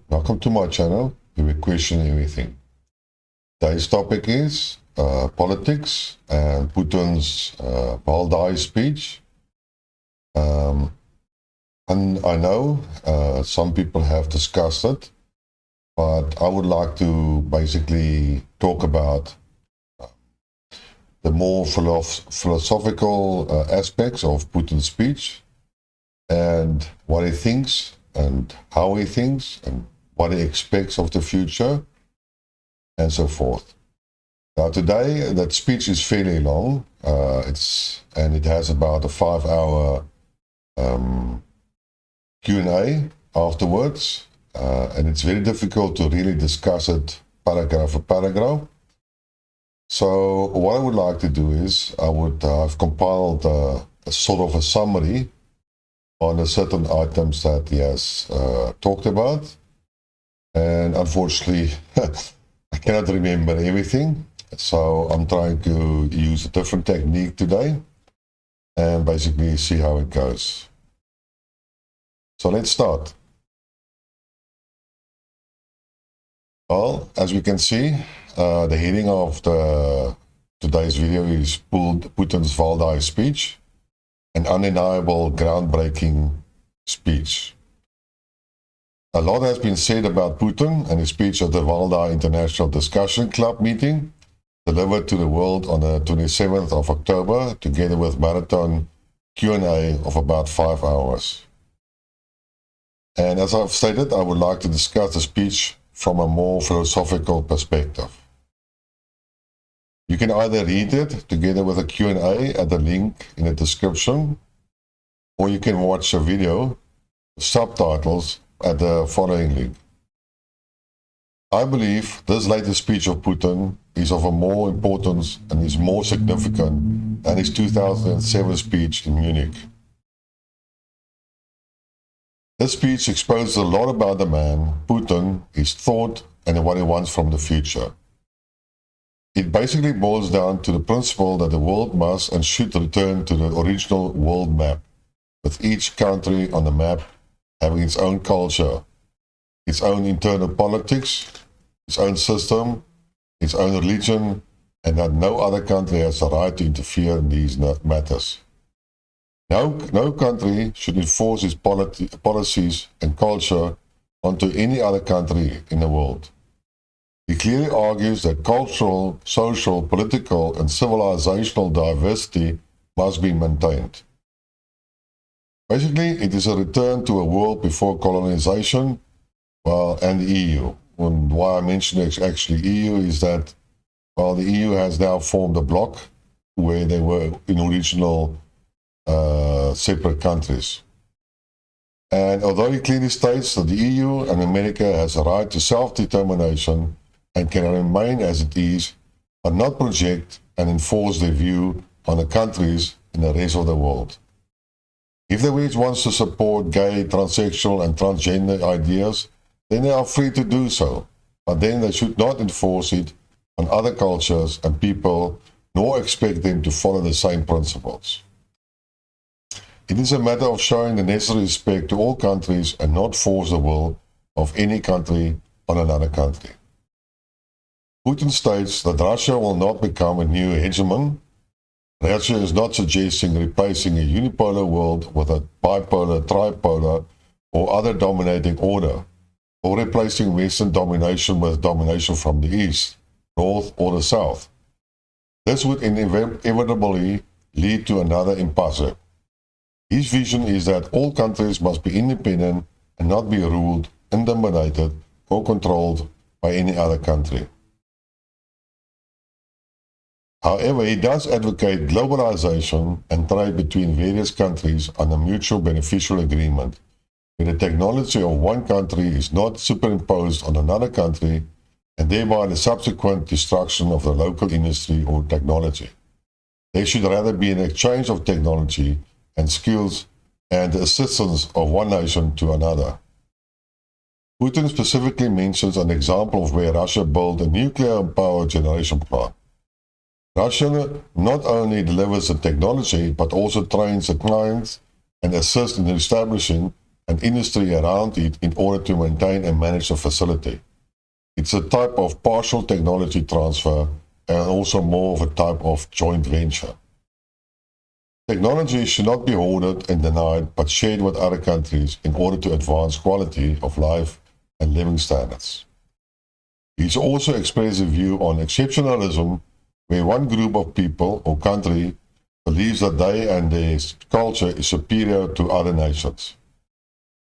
Welcome to my channel, where we question everything. Today's topic is politics and Putin's Valdai speech. And I know some people have discussed it, but I would like to basically talk about the more philosophical aspects of Putin's speech and what he thinks and how he thinks and what he expects of the future and so forth. Now today that speech is fairly long. It has about a 5-hour Q&A afterwards, and it's very difficult to really discuss it paragraph for paragraph. So what I would like to do is I've compiled a sort of a summary on the certain items that he has talked about, and unfortunately I cannot remember everything, so I'm trying to use a different technique today and basically see how it goes. So let's start. Well, as we can see, the heading of today's video is Putin's Valdai speech, an undeniable, groundbreaking speech. A lot has been said about Putin and his speech at the Valdai International Discussion Club meeting, delivered to the world on the 27th of October, together with marathon Q&A of about 5 hours. And as I've stated, I would like to discuss the speech from a more philosophical perspective. You can either read it together with a Q&A at the link in the description, or you can watch a video with subtitles at the following link. I believe this latest speech of Putin is of a more importance and is more significant than his 2007 speech in Munich. This speech exposes a lot about the man, Putin, his thought, and what he wants from the future. It basically boils down to the principle that the world must and should return to the original world map, with each country on the map having its own culture, its own internal politics, its own system, its own religion, and that no other country has the right to interfere in these matters. No country should enforce its policies and culture onto any other country in the world. He clearly argues that cultural, social, political, and civilizational diversity must be maintained. Basically, it is a return to a world before colonization, and the EU. And why I mention actually EU is that, the EU has now formed a bloc where they were in original separate countries. And although he clearly states that the EU and America has a right to self-determination and can remain as it is, but not project and enforce their view on the countries in the rest of the world. If the West wants to support gay, transsexual and transgender ideas, then they are free to do so, but then they should not enforce it on other cultures and people, nor expect them to follow the same principles. It is a matter of showing the necessary respect to all countries and not force the will of any country on another country. Putin states that Russia will not become a new hegemon. Russia is not suggesting replacing a unipolar world with a bipolar, tripolar, or other dominating order, or replacing Western domination with domination from the East, North, or the South. This would inevitably lead to another impasse. His vision is that all countries must be independent and not be ruled, dominated, or controlled by any other country. However, he does advocate globalization and trade between various countries on a mutual beneficial agreement, where the technology of one country is not superimposed on another country, and thereby the subsequent destruction of the local industry or technology. There should rather be an exchange of technology and skills and the assistance of one nation to another. Putin specifically mentions an example of where Russia built a nuclear power generation plant. Russia not only delivers the technology, but also trains the clients and assists in establishing and industry around it in order to maintain and manage the facility. It's a type of partial technology transfer and also more of a type of joint venture. Technology should not be hoarded and denied, but shared with other countries in order to advance quality of life and living standards. He's also expressed a view on exceptionalism, where one group of people or country believes that they and their culture is superior to other nations.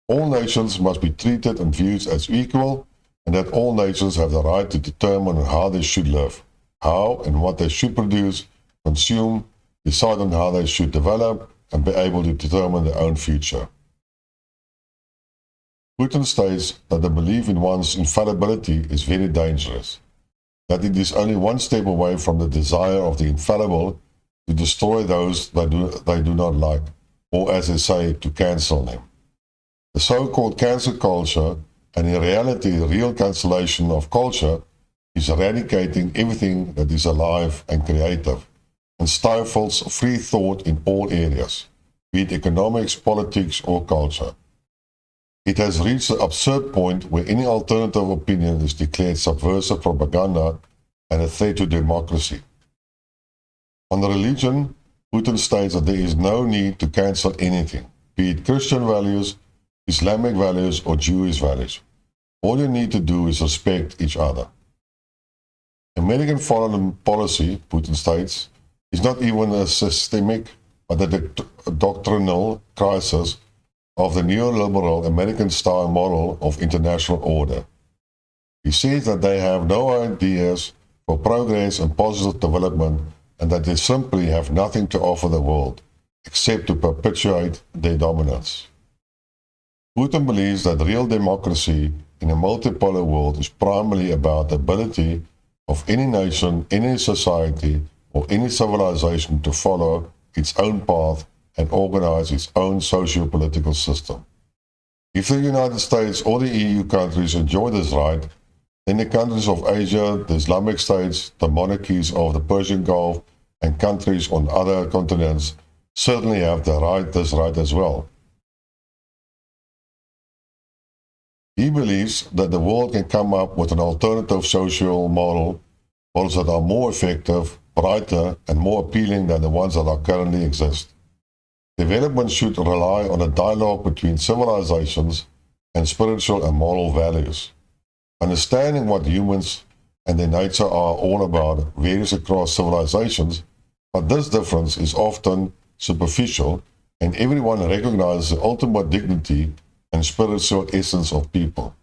All nations must be treated and viewed as equal, and that all nations have the right to determine how they should live, how and what they should produce, consume, decide on how they should develop, and be able to determine their own future. Putin states that the belief in one's infallibility is very dangerous, that it is only one step away from the desire of the infallible to destroy those they do not like, or as they say, to cancel them. The so-called cancel culture, and in reality the real cancellation of culture, is eradicating everything that is alive and creative, and stifles free thought in all areas, be it economics, politics, or culture. It has reached the absurd point where any alternative opinion is declared subversive propaganda and a threat to democracy. On the religion, Putin states that there is no need to cancel anything, be it Christian values, Islamic values, or Jewish values. All you need to do is respect each other. American foreign policy, Putin states, is not even a systemic but a doctrinal crisis of the neoliberal American-style model of international order. He says that they have no ideas for progress and positive development, and that they simply have nothing to offer the world, except to perpetuate their dominance. Putin believes that real democracy in a multipolar world is primarily about the ability of any nation, any society, or any civilization to follow its own path and organize its own socio-political system. If the United States or the EU countries enjoy this right, then the countries of Asia, the Islamic states, the monarchies of the Persian Gulf, and countries on other continents certainly have this right as well. He believes that the world can come up with an alternative social models that are more effective, brighter, and more appealing than the ones that are currently exist. Development should rely on a dialogue between civilizations and spiritual and moral values. Understanding what humans and their nature are all about varies across civilizations, but this difference is often superficial, and everyone recognizes the ultimate dignity and spiritual essence of people.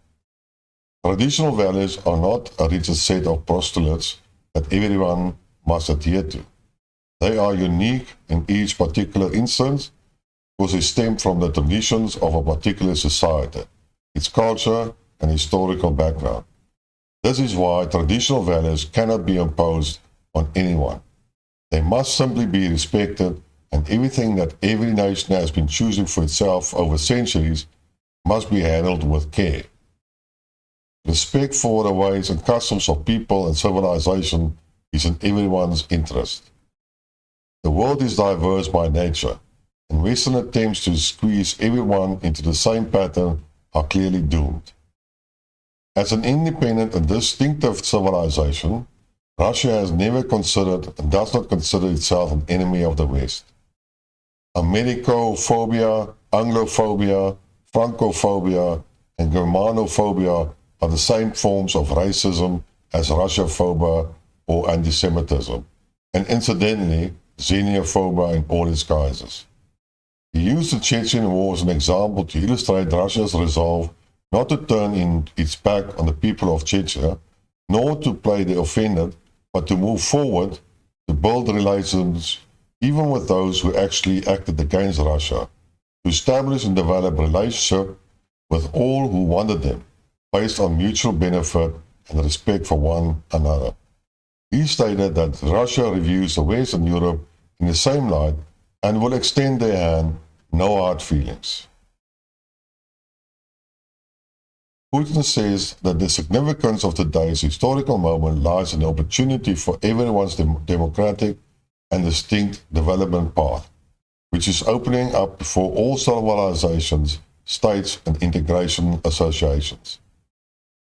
Traditional values are not a rigid set of postulates that everyone must adhere to. They are unique in each particular instance because they stem from the traditions of a particular society, its culture, and historical background. This is why traditional values cannot be imposed on anyone. They must simply be respected, and everything that every nation has been choosing for itself over centuries must be handled with care. Respect for the ways and customs of people and civilization is in everyone's interest. The world is diverse by nature, and Western attempts to squeeze everyone into the same pattern are clearly doomed. As an independent and distinctive civilization, Russia has never considered and does not consider itself an enemy of the West. Americophobia, Anglophobia, Francophobia, and Germanophobia are the same forms of racism as Russophobia or anti-Semitism, and incidentally, xenophobia in all its guises. He used the Chechen War as an example to illustrate Russia's resolve not to turn its back on the people of Chechnya, nor to play the offended, but to move forward to build relations even with those who actually acted against Russia, to establish and develop relationships with all who wanted them, based on mutual benefit and respect for one another. He stated that Russia reviews the West and Europe in the same light and will extend their hand, no hard feelings. Putin says that the significance of today's historical moment lies in the opportunity for everyone's democratic and distinct development path, which is opening up for all civilizations states, and integration associations.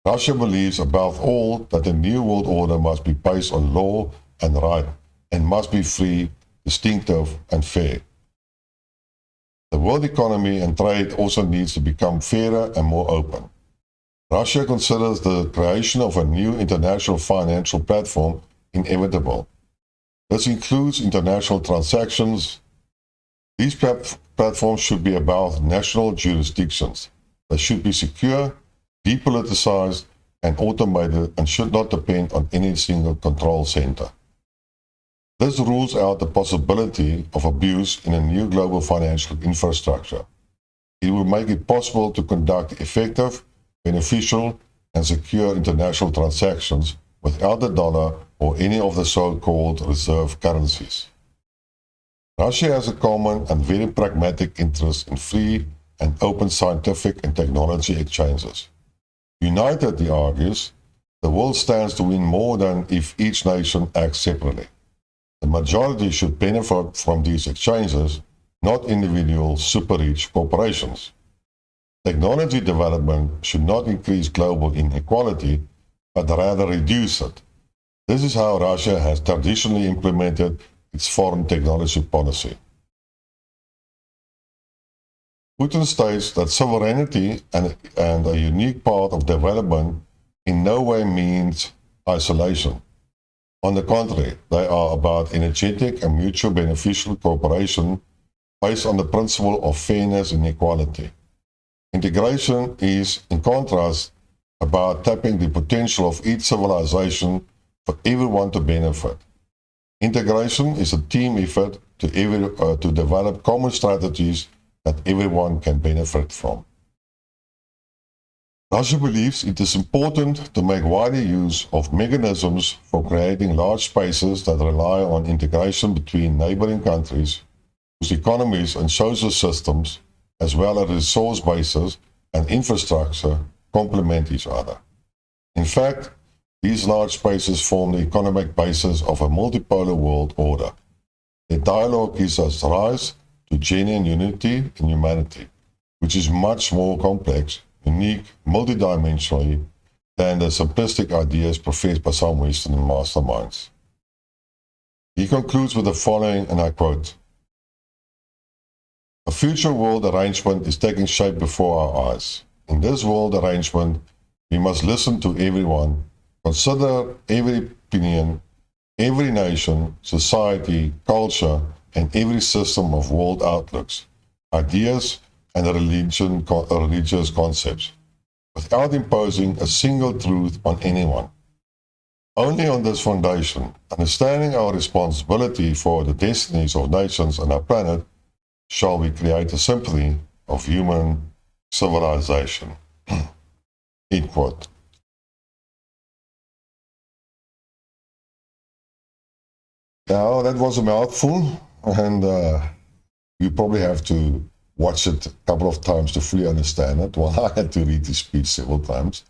Russia believes above all that the new world order must be based on law and right and must be free, distinctive, and fair. The world economy and trade also needs to become fairer and more open. Russia considers the creation of a new international financial platform inevitable. This includes international transactions. These platforms should be about national jurisdictions. They should be secure, depoliticized, and automated, and should not depend on any single control center. This rules out the possibility of abuse in a new global financial infrastructure. It will make it possible to conduct effective, beneficial, and secure international transactions without the dollar or any of the so-called reserve currencies. Russia has a common and very pragmatic interest in free and open scientific and technology exchanges. United, he argues, the world stands to win more than if each nation acts separately. The majority should benefit from these exchanges, not individual super-rich corporations. Technology development should not increase global inequality, but rather reduce it. This is how Russia has traditionally implemented its foreign technology policy. Putin states that sovereignty and a unique part of development in no way means isolation. On the contrary, they are about energetic and mutually beneficial cooperation based on the principle of fairness and equality. Integration is, in contrast, about tapping the potential of each civilization for everyone to benefit. Integration is a team effort to develop common strategies that everyone can benefit from. Russia believes it is important to make wider use of mechanisms for creating large spaces that rely on integration between neighboring countries whose economies and social systems, as well as resource bases and infrastructure, complement each other. In fact, these large spaces form the economic basis of a multipolar world order. Their dialogue gives us rise to genuine unity in humanity, which is much more complex, unique, multidimensionally than the simplistic ideas professed by some Western masterminds. He concludes with the following, and I quote, "A future world arrangement is taking shape before our eyes. In this world arrangement, we must listen to everyone, consider every opinion, every nation, society, culture, and every system of world outlooks, ideas, and religious concepts, without imposing a single truth on anyone. Only on this foundation, understanding our responsibility for the destinies of nations and our planet, shall we create a symphony of human civilization." End quote. Now, that was a mouthful, and you probably have to watch it a couple of times to fully understand it. Well, I had to read the speech several times.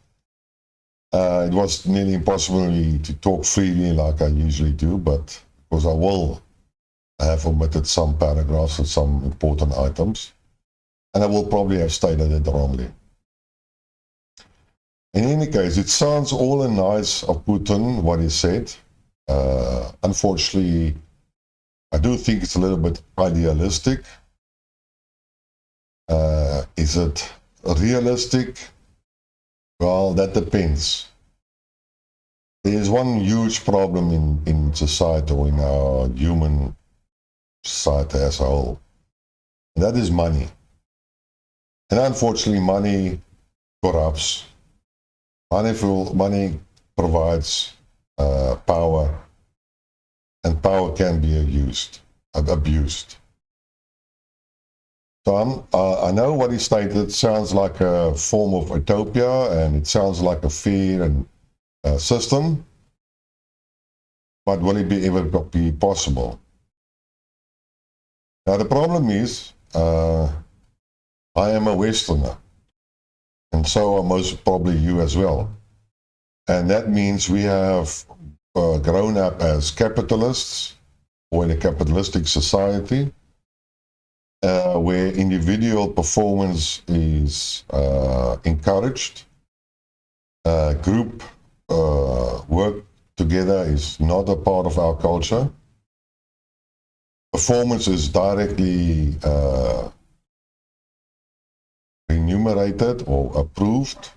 It was nearly impossible to talk freely like I usually do, but because I have omitted some paragraphs and some important items, and I will probably have stated it wrongly. In any case, it sounds all in nice of Putin, what he said. Unfortunately, I do think it's a little bit idealistic. Is it realistic? Well, that depends. There is one huge problem in society, or in our human society as a whole, and that is money. And unfortunately, money corrupts. Money provides power, and power can be abused. So I know what he stated sounds like a form of utopia, and it sounds like a fair and system, but will it ever be possible? Now the problem is, I am a Westerner, and so are most probably you as well. And that means we have grown up as capitalists, or in a capitalistic society. where individual performance is encouraged. Group work together is not a part of our culture. Performance is directly remunerated or approved,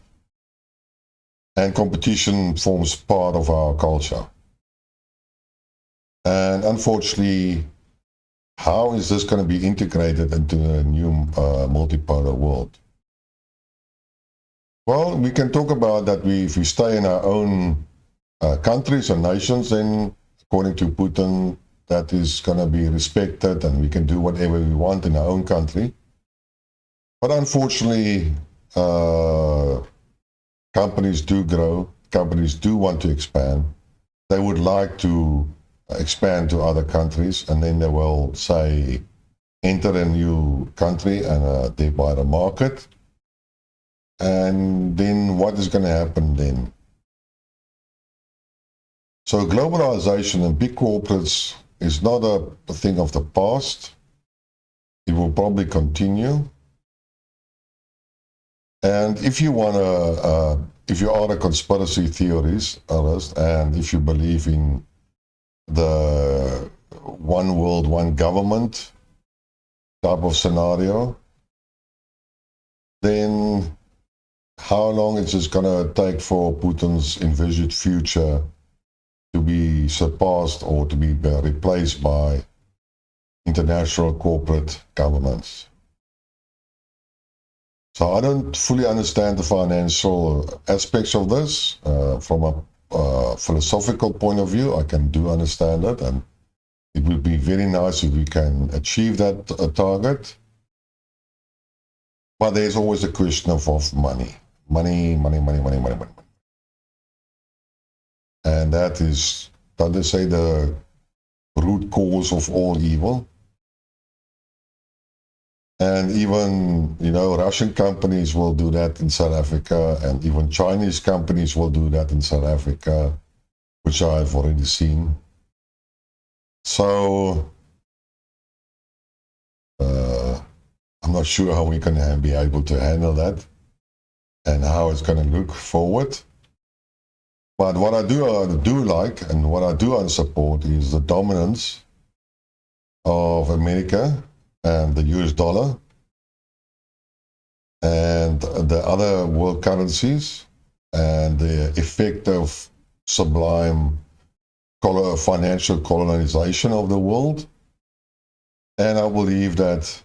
and competition forms part of our culture. And unfortunately, how is this going to be integrated into a new multipolar world? Well, we can talk about that. If we stay in our own countries and nations, then according to Putin, that is going to be respected and we can do whatever we want in our own country. But unfortunately, companies do grow, companies do want to expand. They would like to expand to other countries, and then they will say, enter a new country and they buy the market. And then what is going to happen then? So globalization and big corporates is not a thing of the past. It will probably continue. And if you want to, if you are a conspiracy theorist, and if you believe in the one world, one government type of scenario, then how long is it going to take for Putin's envisaged future to be surpassed or to be replaced by international corporate governments? So I don't fully understand the financial aspects of this. From a philosophical point of view, I can do understand it, and it would be very nice if we can achieve that target. But there's always a question of money. Money. And that is, don't they say, the root cause of all evil? And even, Russian companies will do that in South Africa, and even Chinese companies will do that in South Africa, which I've already seen. So, I'm not sure how we're going to be able to handle that and how it's going to look forward. But what I do like and what I do support is the dominance of America and the US dollar and the other world currencies and the effect of sublime financial colonization of the world. And I believe that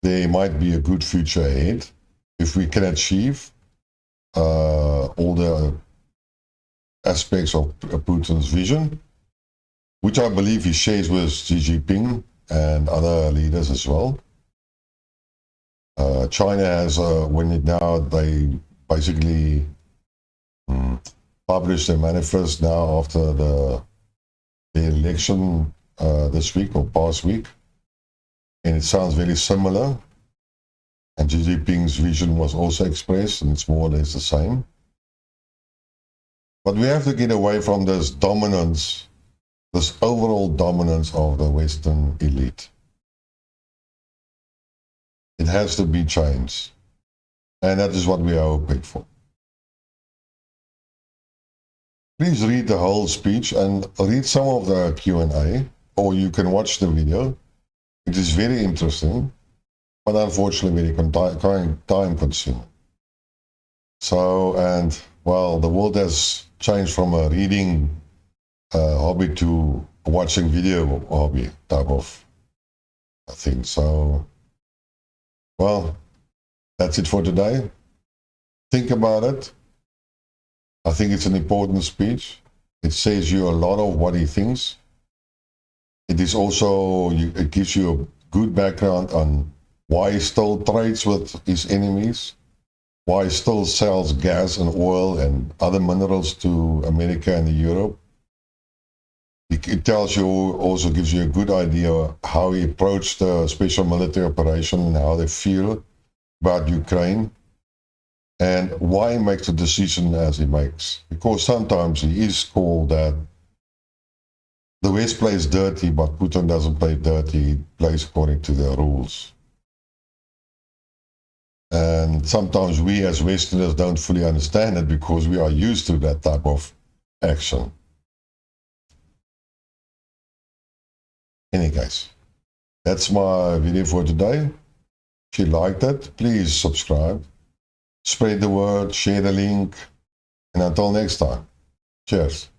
there might be a good future ahead if we can achieve all the aspects of Putin's vision, which I believe he shares with Xi Jinping and other leaders as well. China has, they basically published their manifest now after the election this week or past week, and it sounds very similar. And Xi Jinping's vision was also expressed, and it's more or less the same. But we have to get away from this dominance, this overall dominance of the Western elite. It has to be changed. And that is what we are hoping for. Please read the whole speech and read some of the Q&A, or you can watch the video. It is very interesting, but unfortunately very time-consuming. So, and well, the world has changed from a reading hobby to a watching video hobby type of thing. So, well, that's it for today. Think about it. I think it's an important speech. It says you a lot of what he thinks. It is also, it gives you a good background on why he still trades with his enemies, why he still sells gas and oil and other minerals to America and Europe. It tells you, also gives you a good idea how he approached the special military operation and how they feel about Ukraine, and why he makes the decision as he makes. Because sometimes he is called that the West plays dirty, but Putin doesn't play dirty. He plays according to their rules. And sometimes we as Westerners don't fully understand it because we are used to that type of action. In any case, that's my video for today. If you liked it, please subscribe, spread the word, share the link, and until next time, cheers.